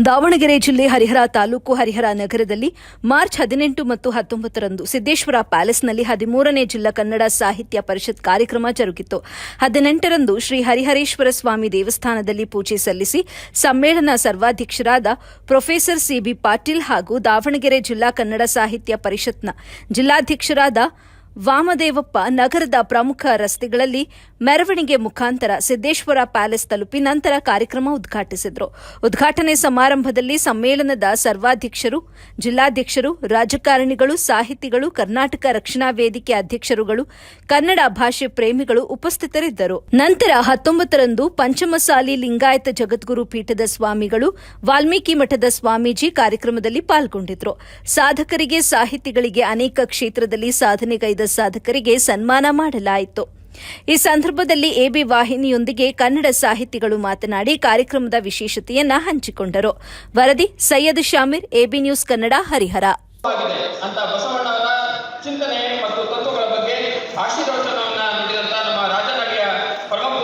ದಾವಣಗೆರೆ ಜಿಲ್ಲೆ ಹರಿಹರ ತಾಲೂಕು ಹರಿಹರ ನಗರದಲ್ಲಿ ಮಾರ್ಚ್ 18 ಮತ್ತು 19ರಂದು ಸಿದ್ದೇಶ್ವರ ಪ್ಯಾಲೇಸ್ನಲ್ಲಿ 13ನೇ ಜಿಲ್ಲಾ ಕನ್ನಡ ಸಾಹಿತ್ಯ ಪರಿಷತ್ ಕಾರ್ಯಕ್ರಮ ಜರುಗಿತು. 18ರಂದು ಶ್ರೀ ಹರಿಹರೇಶ್ವರ ಸ್ವಾಮಿ ದೇವಸ್ಥಾನದಲ್ಲಿ ಪೂಜೆ ಸಲ್ಲಿಸಿ ಸಮ್ಮೇಳನ ಸರ್ವಾಧ್ಯಕ್ಷರಾದ ಪ್ರೊಫೆಸರ್ ಸಿಬಿ ಪಾಟೀಲ್ ಹಾಗೂ ದಾವಣಗೆರೆ ಜಿಲ್ಲಾ ಕನ್ನಡ ಸಾಹಿತ್ಯ ಪರಿಷತ್ನ ಜಿಲ್ಲಾಧ್ಯಕ್ಷರಾದ ವಾಮದೇವಪ್ಪ ನಗರದ ಪ್ರಮುಖ ರಸ್ತೆಗಳಲ್ಲಿ ಮೆರವಣಿಗೆ ಮುಖಾಂತರ ಸಿದ್ದೇಶ್ವರ ಪ್ಯಾಲೇಸ್ ತಲುಪಿ ನಂತರ ಕಾರ್ಯಕ್ರಮ ಉದ್ಘಾಟಿಸಿದರು. ಉದ್ಘಾಟನೆ ಸಮಾರಂಭದಲ್ಲಿ ಸಮ್ಮೇಳನದ ಸರ್ವಾಧ್ಯಕ್ಷರು, ಜಿಲ್ಲಾಧ್ಯಕ್ಷರು, ರಾಜಕಾರಣಿಗಳು, ಸಾಹಿತಿಗಳು, ಕರ್ನಾಟಕ ರಕ್ಷಣಾ ವೇದಿಕೆ ಅಧ್ಯಕ್ಷರುಗಳು, ಕನ್ನಡ ಭಾಷೆ ಪ್ರೇಮಿಗಳು ಉಪಸ್ಥಿತರಿದ್ದರು. ನಂತರ 19ರಂದು ಪಂಚಮಸಾಲಿ ಲಿಂಗಾಯತ ಜಗದ್ಗುರು ಪೀಠದ ಸ್ವಾಮಿಗಳು, ವಾಲ್ಮೀಕಿ ಮಠದ ಸ್ವಾಮೀಜಿ ಕಾರ್ಯಕ್ರಮದಲ್ಲಿ ಪಾಲ್ಗೊಂಡಿದ್ದರು. ಸಾಧಕರಿಗೆ, ಸಾಹಿತಿಗಳಿಗೆ, ಅನೇಕ ಕ್ಷೇತ್ರದಲ್ಲಿ ಸಾಧನೆಗೈದ ಸಾಧಕರಿಗೆ ಸನ್ಮಾನ ಮಾಡಲಾಯಿತು. ಈ ಸಂದರ್ಭದಲ್ಲಿ ಎಬಿ ವಾಹಿನಿಯೊಂದಿಗೆ ಕನ್ನಡ ಸಾಹಿತಿಗಳು ಮಾತನಾಡಿ ಕಾರ್ಯಕ್ರಮದ ವಿಶೇಷತೆಯನ್ನ ಹಂಚಿಕೊಂಡರು. ವರದಿ ಸೈಯದ್ ಶಾಮೀರ್, ಎಬಿ ನ್ಯೂಸ್ ಕನ್ನಡ, ಹರಿಹರ. ಅಂತ ಬಸವಣ್ಣವರ ಚಿಂತನೆ ಮತ್ತು ತತ್ವಗಳ ಬಗ್ಗೆ ಆಶೀರ್ವಚನವನ್ನು ನೀಡಿದಂತ ನಮ್ಮ ರಾಜನಡಿಯ ಪರಮ